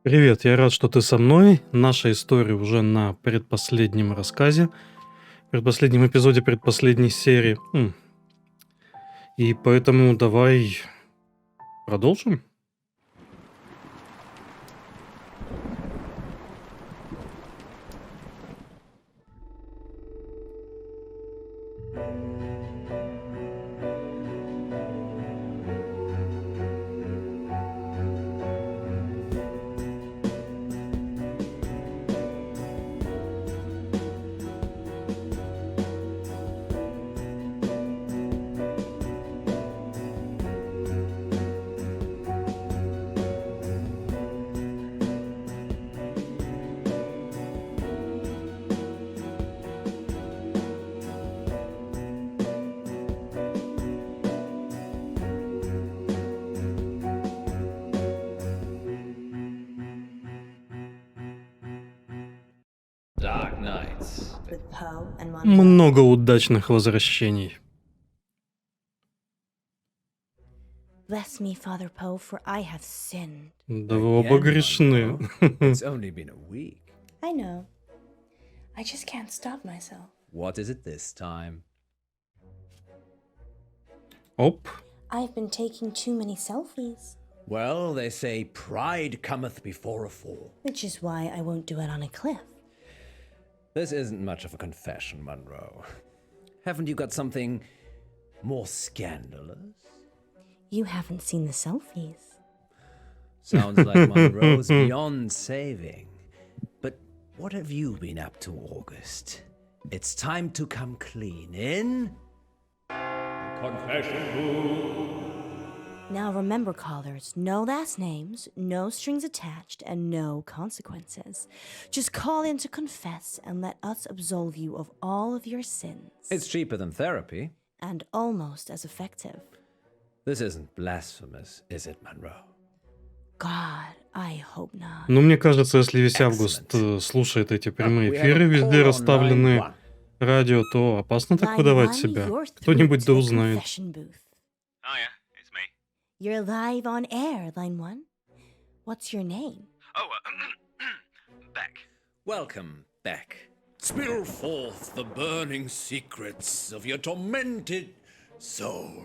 Привет, я рад, что ты со мной. Наша история уже на предпоследнем рассказе, предпоследнем эпизоде предпоследней серии. И поэтому давай продолжим. Dark Nights. with Poe and Munro. Много удачных возвращений. Bless me, Father Poe, for I have sinned. Да вы оба грешны. It's only been a week. I know. I just can't stop myself. What is it this time? Оп. I've been taking too many selfies, Well, they say pride cometh before a fall. which is why I won't do it on a cliff. This isn't much of a confession, Monro. Haven't you got something more scandalous? You haven't seen the selfies. Sounds like Monroe's beyond saving. But what have you been up to, August? It's time to come clean in. Confession booth. Now remember, callers, no last names, no strings attached, and no consequences. Just call in to confess and let us absolve you of all of your sins. It's cheaper than therapy. And almost as effective. This isn't blasphemous, is it, Monro? God, I hope not. Ну, мне кажется, если весь Август слушает эти прямые эфиры, везде расставлены радио, то опасно так Line выдавать one, себя. you're through Кто-нибудь to да the узнает. confession booth. Hiya, it's me. You're live on air, line one. What's your name? Oh, Beck. Welcome, Beck. Spill forth the burning secrets of your tormented soul.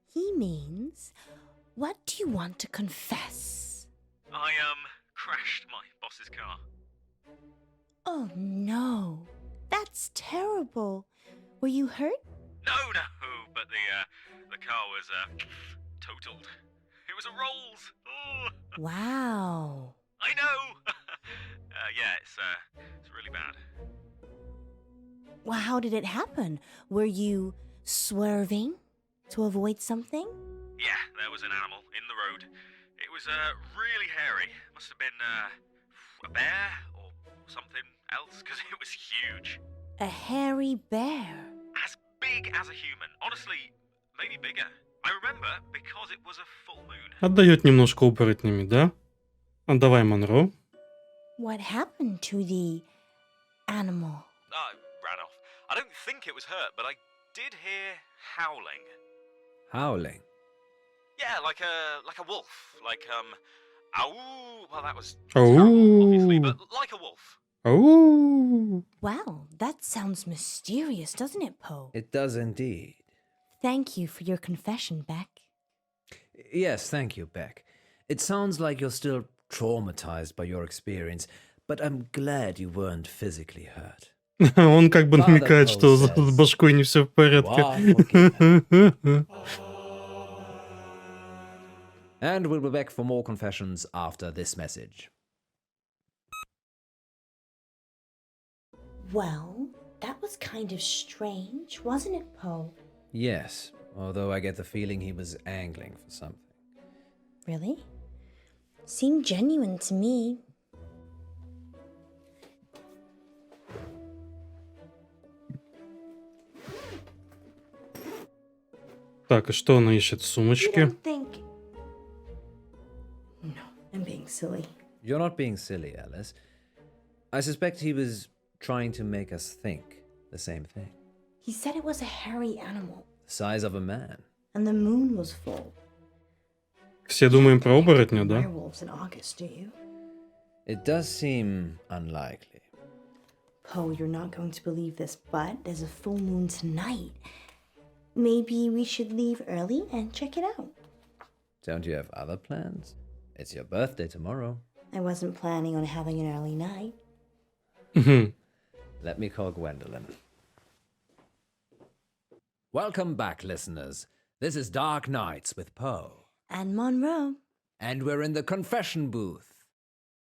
He means, what do you want to confess? I, crashed my boss's car. Oh no, that's terrible. Were you hurt? No, but the car was, totaled. It was a Rolls. Oh, Wow. I know. Yeah, it's really bad. Well, how did it happen? Were you swerving to avoid something? Yeah, there was an animal in the road. It was, really hairy. Must have been, a bear or something else, because it was huge. A hairy bear. As big as a human. Honestly, maybe bigger. I remember because it was a full moon. Отдает немножко оборотнями, да? Давай, Монро. What happened to the animal? I ran off. I don't think it was hurt, but I did hear howling. Howling. Yeah, like a wolf. Like, ow. Well, that was Ow. terrible, obviously, but like a wolf. Ау. Well, that sounds mysterious, doesn't it, Poe? It does indeed. Thank you for your confession, Beck. Yes, thank you, Beck. It sounds like you're still traumatized by your experience, but I'm glad you weren't physically hurt. Он как бы Father намекает, Poe что с says, башкой не все в порядке. "You are forgiven." And we'll be back for more confessions after this message. Well, that was kind of strange, wasn't it, Poe? Yes, although I get the feeling he was angling for something. Really? Seemed genuine to me. Так, и что она ищет в You сумочке? don't think... No, I'm being silly. You're not being silly, Alice. I suspect he was trying to make us think the same thing. He said it was a hairy animal, The size of a man. and the moon was full. Все думаем про оборотня, да? Werewolves in August, do you? It does seem unlikely. Poe, you're not going to believe this, but there's a full moon tonight. Maybe we should leave early and check it out. Don't you have other plans? It's your birthday tomorrow. I wasn't planning on having an early night. Let me call Gwendolyn. Welcome back, listeners. This is Dark Nights with Poe. And Monro. And we're in the confession booth.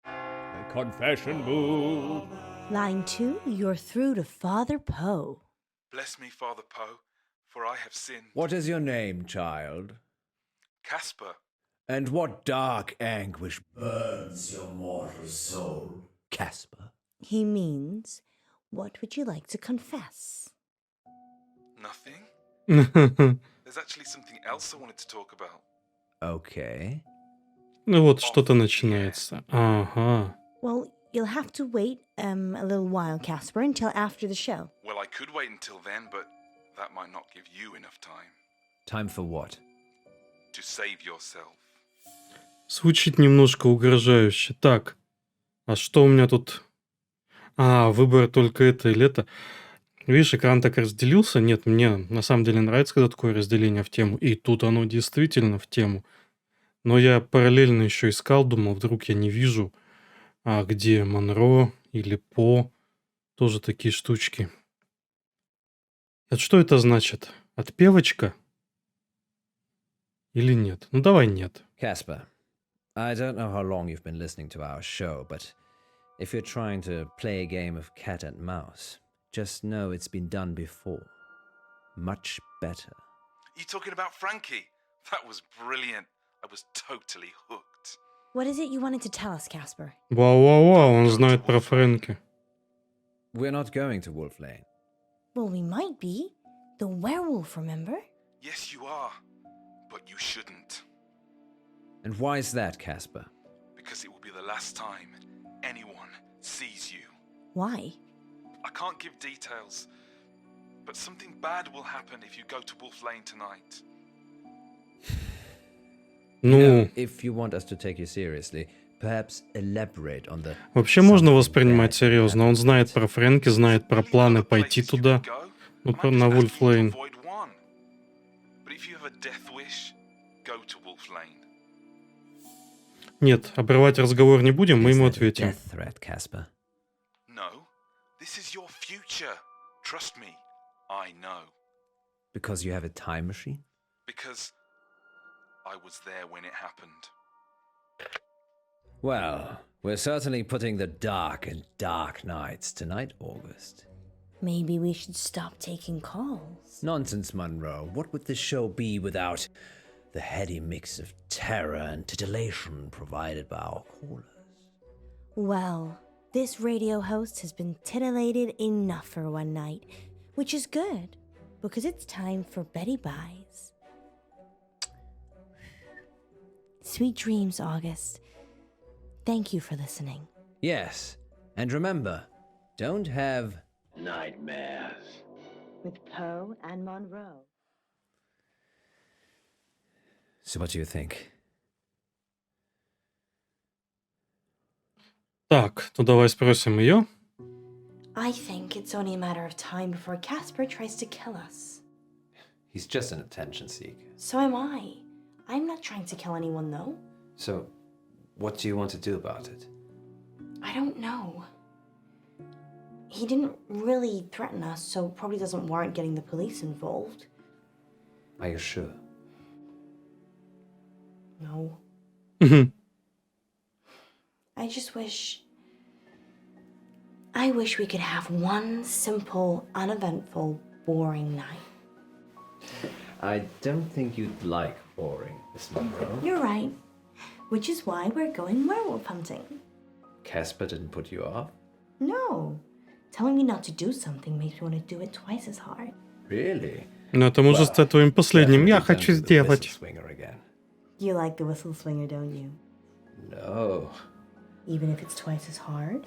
The confession booth. Line 2, you're through to Father Poe. Bless me, Father Poe, for I have sinned. What is your name, child? Casper. And what dark anguish burns your mortal soul, Casper? He means, what would you like to confess? Nothing? Ну There's actually something else I wanted to talk about. Okay. вот, что-то начинается. Ага. Well, you'll have to wait a little while, Casper, until after the show. Well, I could wait until then, but that might not give you enough time Time for what? to save yourself. Звучит немножко угрожающе. Так, а что у меня тут? Выбор только это или это. Видишь, экран так разделился. Нет, мне на самом деле нравится, когда такое разделение в тему. И тут оно действительно в тему. Но я параллельно еще искал, думал, вдруг я не вижу, где Монро или По. Тоже такие штучки. Это что это значит? Отпевочка? Или нет? Ну, давай нет. Casper, I don't know how long you've been listening to our show, but if you're trying to play a game of cat and mouse, just know it's been done before. Much better. You talking about Frankie? That was brilliant. I was totally hooked. What is it you wanted to tell us, Casper? Вау-вау-вау, он знает про Фрэнки. We're not going to Wolf Lane. Well, we might be. The werewolf, remember? Yes, you are, but you shouldn't. And why is that, Casper? Because it will be the last time anyone sees you. Why? I can't give details, but something bad will happen if you go to Wolf Lane tonight. Ну, If you want us to take you seriously, perhaps elaborate on the... вообще можно something воспринимать bad серьезно. Он знает про Фрэнки, знает про планы пойти туда. Ну, на Wolf Lane. But if you have a death wish, go to Wolf Lane. Нет, обрывать разговор не будем, мы Is ему that a ответим. death threat, Casper? No, this is your future. Trust me, I know. Because you have a time machine? Because I was there when it happened. Well, we're certainly putting the dark in dark nights tonight, August. Maybe we should stop taking calls. Nonsense, Monro. What would this show be without the heady mix of terror and titillation provided by our callers? Well, this radio host has been titillated enough for one night, which is good, because it's time for Betty Buys. Sweet dreams, August. Thank you for listening. Yes, and remember, don't have Nightmares. With Poe and Munro. So what do you think? Так, ну давай спросим ее. I think it's only a matter of time before Casper tries to kill us. He's just an attention seeker. So am I. I'm not trying to kill anyone, though. So, what do you want to do about it? I don't know. He didn't really threaten us, so probably doesn't warrant getting the police involved. Are you sure? No. I just wish... I wish we could have one simple, uneventful, boring night. I don't think you'd like boring, Miss Monroe. You're right. Which is why we're going werewolf hunting. Casper didn't put you off? No. Telling me not to do something makes me want to do it twice as hard. Really? Ну, это может стать твоим последним. Я Definitely хочу don't do the сделать. whistle swinger again. You like the whistle swinger, don't you? No. Even if it's twice as hard?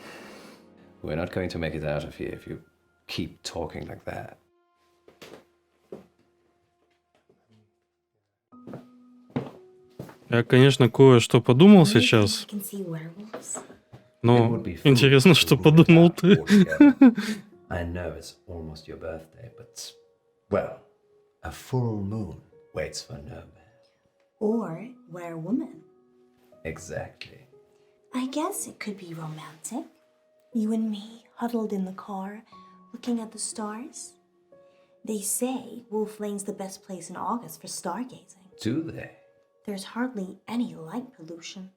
We're not going to make it out of here if you keep talking like that. Я, конечно, кое-что подумал Maybe сейчас. we can see werewolves. Но интересно, что подумал ты. I know it's almost your birthday, but, well, a full moon waits for no man. Or we're a woman. Exactly. I guess it could be romantic. You and me huddled in the car, looking at the stars. They say Wolf Lane's the best place in August for stargazing. Do they? There's hardly any light pollution.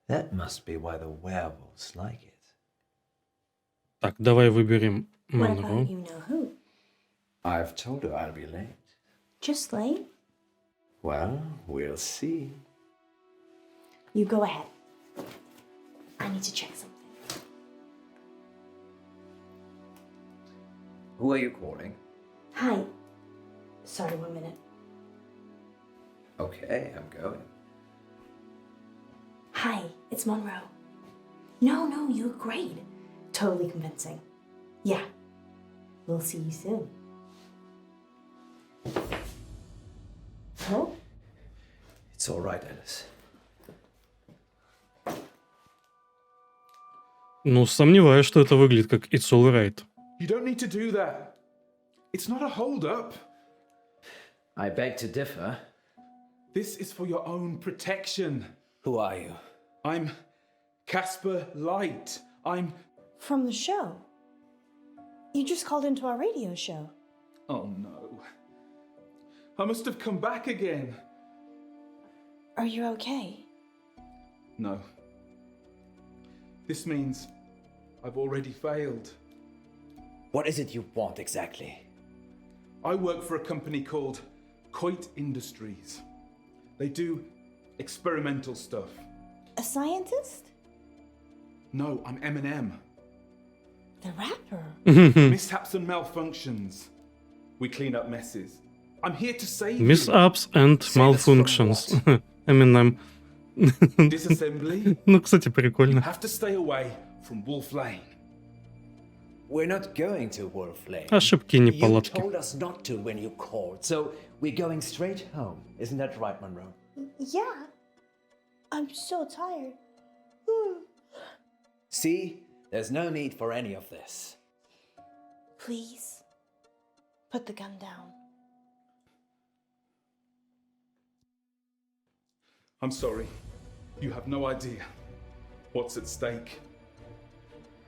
That must be why the werewolves like it. Так, давай выберем What Монро. about you know who? I've told her I'll be late. Just late? Well, we'll see. You go ahead. I need to check something. Who are you calling? Hi. Sorry, 1 minute. Okay, I'm going. Hi, it's Monro. No, you're great. Totally convincing. Yeah. We'll see you soon. Oh? It's all right, Alice. Ну, сомневаюсь, что это выглядит как It's Alright. You don't need to do that. It's not a hold-up. I beg to differ. This is for your own protection. Who are you? I'm Casper Light. I'm... From the show. You just called into our radio show. Oh no. I must have come back again. Are you okay? No. This means I've already failed. What is it you want exactly? I work for a company called Coit Industries. They do experimental stuff. A scientist? No, I'm Eminem. The rapper? Mishaps and malfunctions. We clean up messes. I'm here to save you. Mishaps and malfunctions. Eminem. Disassembly. Ну, кстати, You прикольно. have to stay away from Wolf Lane. We're not going to Wolf Lane. Ошибки и You неполадки. told us not to when you called, so we're going straight home. Isn't that right, Monro? Yeah. I'm so tired. See? There's no need for any of this. Please, put the gun down. I'm sorry. You have no idea what's at stake.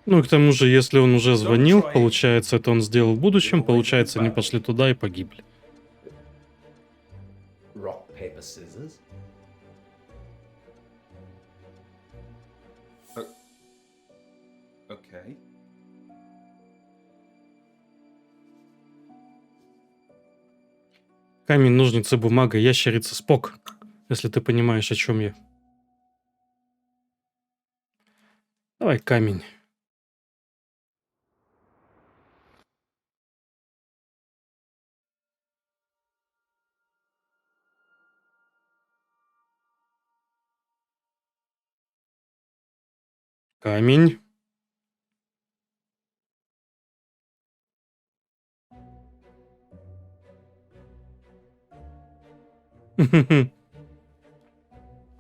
Ну и к тому же, если он уже звонил, получается, это он сделал в будущем, получается, они пошли туда и погибли. Rock, paper, scissors? Okay. Камень, ножницы, бумага, ящерица, Спок. Если ты понимаешь, о чем я. Давай камень. Камень.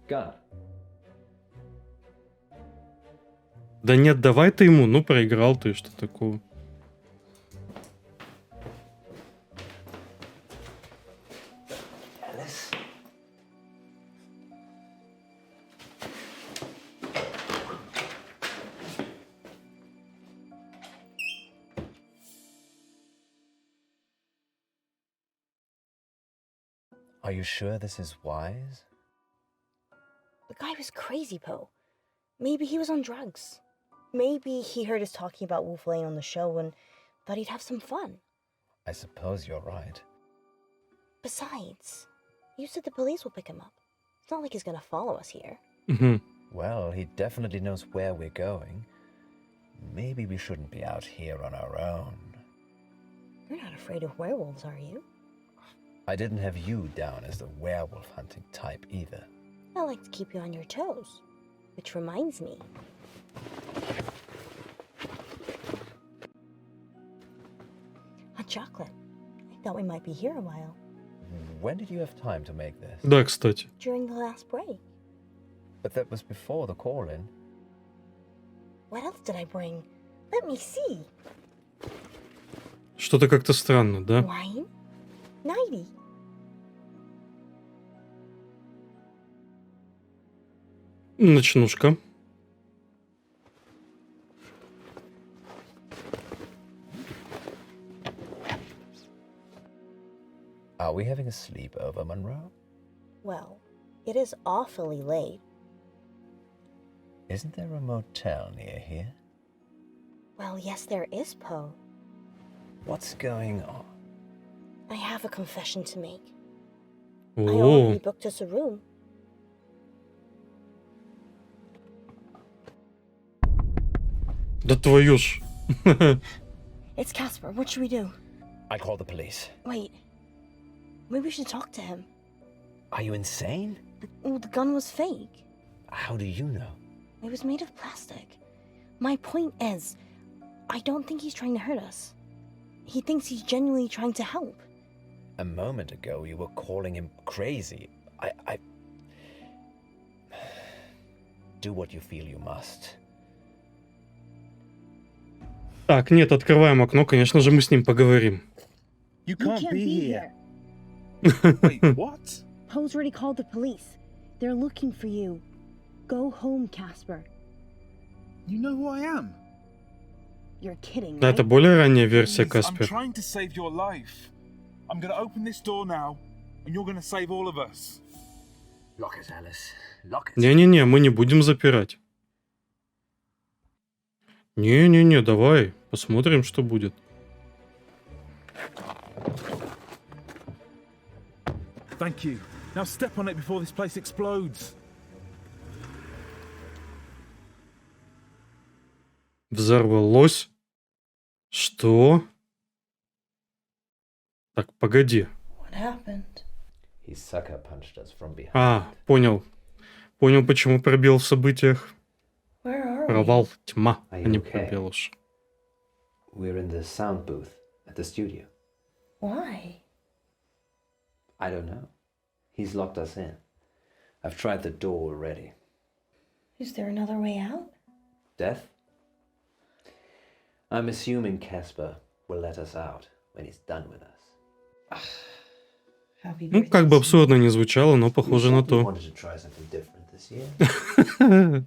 Gun. Да нет, давай ты ему. Ну, проиграл ты, что такого. Alice? Are you sure this is wise? The guy was crazy, Poe. Maybe he was on drugs. Maybe he heard us talking about Wolf Lane on the show and thought he'd have some fun. I suppose you're right. Besides, you said the police will pick him up. It's not like he's gonna follow us here. Мгм. Well, he definitely knows where we're going. Maybe we shouldn't be out here on our own. You're not afraid of werewolves, are you? I didn't have you down as the werewolf hunting type either. I like to keep you on your toes. Which reminds me. Hot chocolate. I thought we might be here a while. When did you have time to make this? Да, кстати. During the last break. But that was before the call-in. What else did I bring? Let me see. Что-то как-то странно, да? Wine? 90. Ночнушка. Are we having a sleepover, Monro? Well, it is awfully late. Isn't there a motel near here? Well, yes, there is, Poe. What's going on? I have a confession to make. I О, already booked us a room. да твою ж. It's Casper. What should we do? I call the police. Wait. Maybe we should talk to him. Are you insane? Well, the gun was fake. How do you know? It was made of plastic. My point is, I don't think he's trying to hurt us. He thinks he's genuinely trying to help. A moment ago you were calling him crazy. I... Do what you feel you must. Так, нет, открываем окно, конечно же, мы с ним поговорим. You can't be here. Wait, what? Poe's already called the police. They're looking for you. Go home, Casper. You know who I am? You're kidding, Да, right? это более ранняя версия Please, I'm Каспер. trying to save your life. I'm gonna open this door now, and you're gonna save all of us. Lock it, Alice. Lock it. Не-не-не, мы не будем запирать. Не-не-не, давай, посмотрим, что будет. Thank you. Now step on it before this place explodes. Взорвалось? Что? Так, погоди. What happened? He sucker punched us from behind. А, понял. Понял, почему пробел в событиях. Where are we? Провал, тьма, а Are you не okay? пробел уж. We're in the sound booth at the studio. Why? I don't know. He's locked us in. I've tried the door already. Is there another way out? Death? I'm assuming Casper will let us out when he's done with us. Happy Ну, как бы абсурдно не звучало, но похоже на We то. wanted to try something different this year.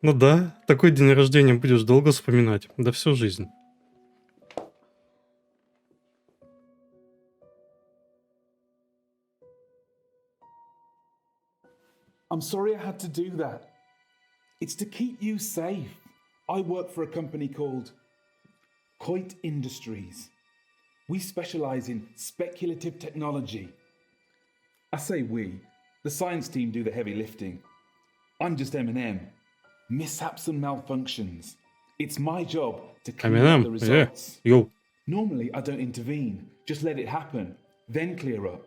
Ну да, такой день рождения будешь долго вспоминать, да всю жизнь. I'm sorry I had to do that. It's to keep you safe. I work for a company called Coit Industries. We specialize in speculative technology. I say we. The science team do the heavy lifting. I'm just M&M. Mishaps and malfunctions. It's my job to clear up the Eminem, results. йоу. Normally, I don't intervene, just let it happen, then clear up.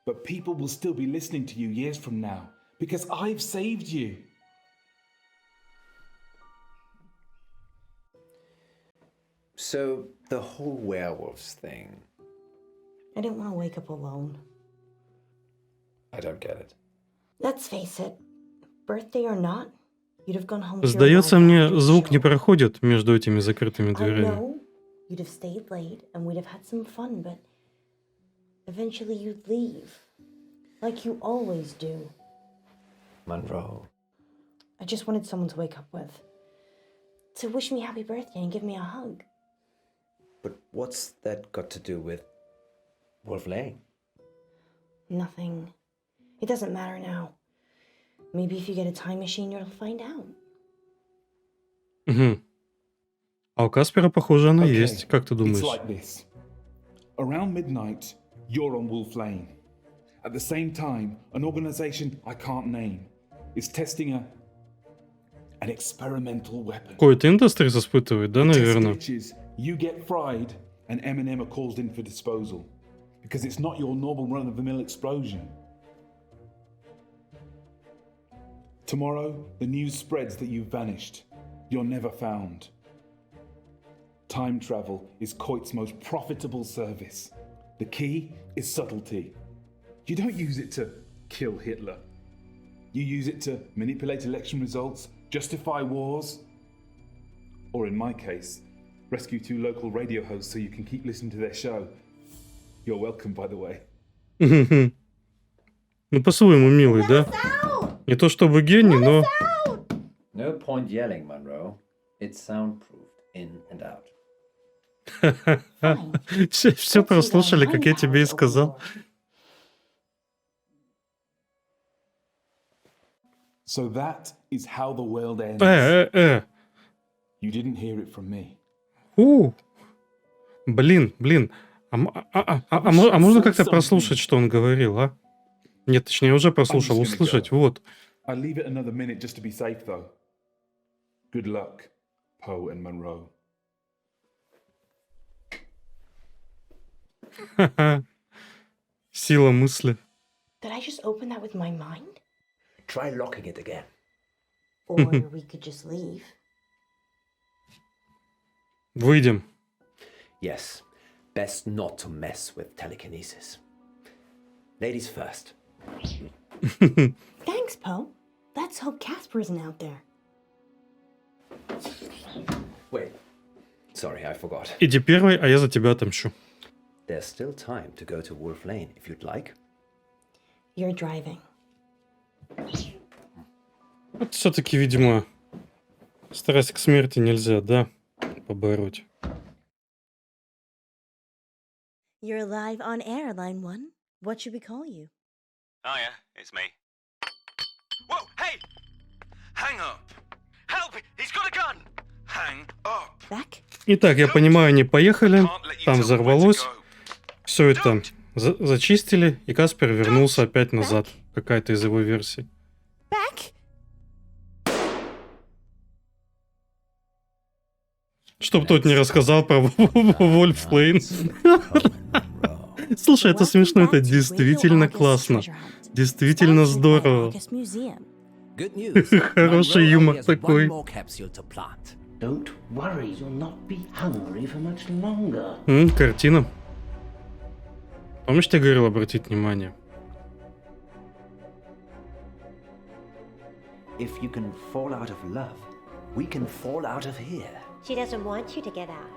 But people will still be listening to you years from now because I've saved you. So, the whole werewolves thing, I didn't want to wake up alone. I don't get it. Let's face it, birthday or not, you'd have gone home. to your Сдается wife мне, after the звук не show. проходит между этими закрытыми I дверями. know you'd have stayed late and we'd have had some fun, but eventually you'd leave, like you always do. Monro. I just wanted someone to wake up with, to wish me happy birthday and give me a hug. But what's that got to do with Wolf Lane? Nothing. It doesn't matter now. Maybe if you get a time machine, you'll find out. Угу. А у Каспера, похоже, она Okay, есть. Как ты It's думаешь? like this. Around midnight, you're on Wolf Lane. At the same time, an organization I can't name is testing an experimental weapon. Какой-то Industries испытывает, да, The test наверное? glitches, you get fried, and M&M are called in for disposal. Because it's not your normal run-of-the-mill explosion. Tomorrow, the news spreads that you've vanished. You're never found. Time travel is Coit's most profitable service. The key is subtlety. You don't use it to kill Hitler. You use it to manipulate election results, justify wars, Or in my case, rescue 2 local radio hosts so you can keep listening to their show. You're welcome, by the way. Ну, по-своему милый, да? Не то чтобы гений, но... No point yelling, Monro. It's soundproofed in and out. Все прослушали, как я тебе и сказал. So that is how the world ends. You didn't hear it from me. Блин. А можно как-то прослушать, что он говорил, а? Нет, точнее, я уже прослушал. Услышать, вот. I'll leave it another minute just to be safe, though. Good luck, Poe and Munro. Сила мысли. Did I just open that with my mind? Try locking it again. Or we could just leave. Выйдем. Yes, best not to mess with telekinesis. Ladies first. Thanks, Poe. Let's hope Casper isn't out there. Wait. Sorry, I forgot. Иди первый, а я за тебя отомщу. There's still time to go to Wolf Lane if you'd like. You're driving. Вот все-таки, видимо, страсть к смерти нельзя, да, побороть. You're live on air, line 1. What should we call you? Hiya, it's me. Whoa, hey! Hang up! Help! He's got a gun! Hang up! Back? Итак, я понимаю, они поехали, там взорвалось, все это зачистили, и Каспер вернулся опять назад. Какая-то из его версий. Back? Чтоб тот не рассказал про Wolf Lane. Слушай, это смешно, это действительно классно. Действительно здорово. Good news. Хороший Monro юмор only has такой. one more capsule to plant. Don't worry, you'll not be hungry for much longer. Картина. Помнишь, я говорил обратить внимание? If you can fall out of love, we can fall out of here. She doesn't want you to get out.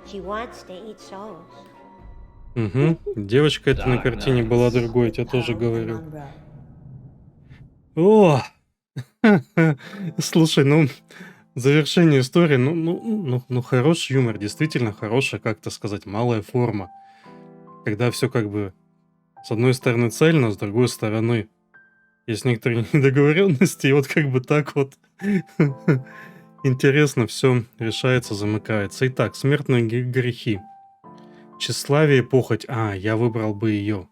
She wants to eat souls. Девочка эта на картине была другой, я тебе тоже говорил. О! Слушай, ну, завершение истории, ну, хороший юмор, действительно хорошая, как-то сказать, малая форма. Когда все как бы с одной стороны цельно, с другой стороны есть некоторые недоговоренности, и вот как бы так вот интересно все решается, замыкается. Итак, смертные грехи. Тщеславие, похоть. Я выбрал бы ее.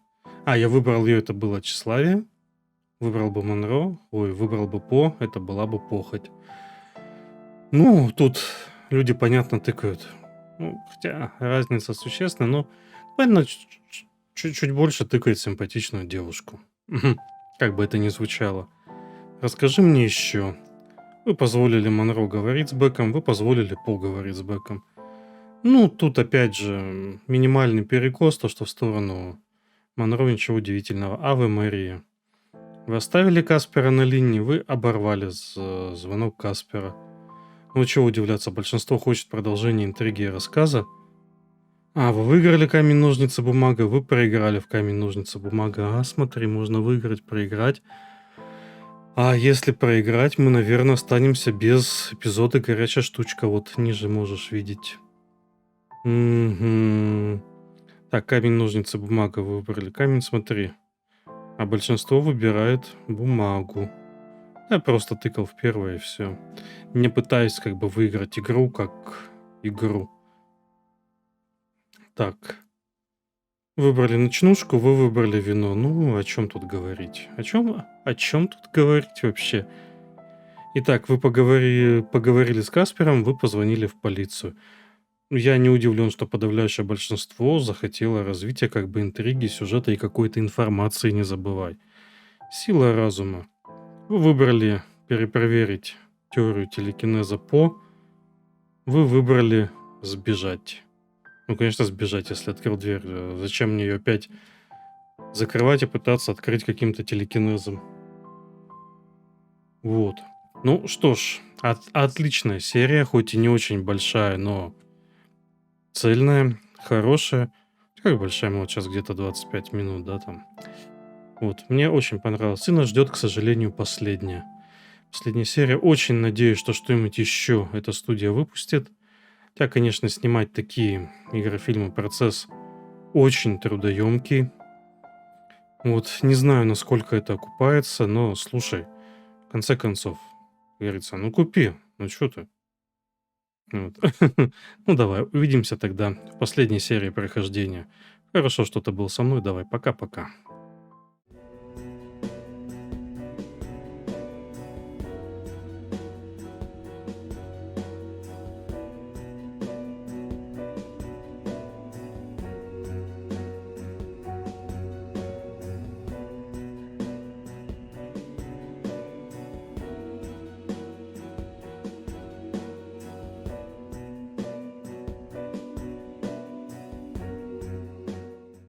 Я выбрал ее, это было тщеславие. Выбрал бы Монро. Выбрал бы По, это была бы похоть. Ну, тут люди, понятно, тыкают. Ну, хотя разница существенная, но, понятно, чуть больше тыкает симпатичную девушку. Как бы это ни звучало. Расскажи мне еще. Вы позволили Монро говорить с Беком, вы позволили По говорить с Беком. Ну, тут опять же минимальный перекос, то, что в сторону Монро, ничего удивительного. А вы, Мария. Вы оставили Каспера на линии, вы оборвали звонок Каспера. Ну, чего удивляться, большинство хочет продолжения интриги и рассказа. Вы выиграли камень, ножницы, бумага, вы проиграли в камень, ножницы, бумага. Смотри, можно выиграть, проиграть. А если проиграть, мы, наверное, останемся без эпизода «Горячая штучка». Вот ниже можешь видеть. Так, камень, ножницы, бумага выбрали. Камень, смотри. А большинство выбирает бумагу. Я просто тыкал в первое и все. Не пытаюсь как бы выиграть игру как игру. Так. Выбрали ночнушку, вы выбрали вино. Ну, о чем тут говорить? О чем тут говорить вообще? Итак, вы поговорили с Каспером, вы позвонили в полицию. Я не удивлен, что подавляющее большинство захотело развития как бы интриги, сюжета и какой-то информации, не забывай. Сила разума. Вы выбрали перепроверить теорию телекинеза По. Вы выбрали сбежать. Ну, конечно, сбежать, если открыл дверь. Зачем мне ее опять закрывать и пытаться открыть каким-то телекинезом? Вот. Ну что ж, отличная серия, хоть и не очень большая, но цельная, хорошая. Как большая, вот сейчас где-то 25 минут, да, там. Вот, мне очень понравилось. И нас ждет, к сожалению, последняя. Последняя серия. Очень надеюсь, что что-нибудь еще эта студия выпустит. Хотя, конечно, снимать такие игрофильмы процесс очень трудоемкий. Вот, не знаю, насколько это окупается, но, слушай, в конце концов, как говорится, ну купи, ну что ты? Вот. Ну давай, увидимся тогда в последней серии прохождения. Хорошо, что ты был со мной, давай, пока-пока.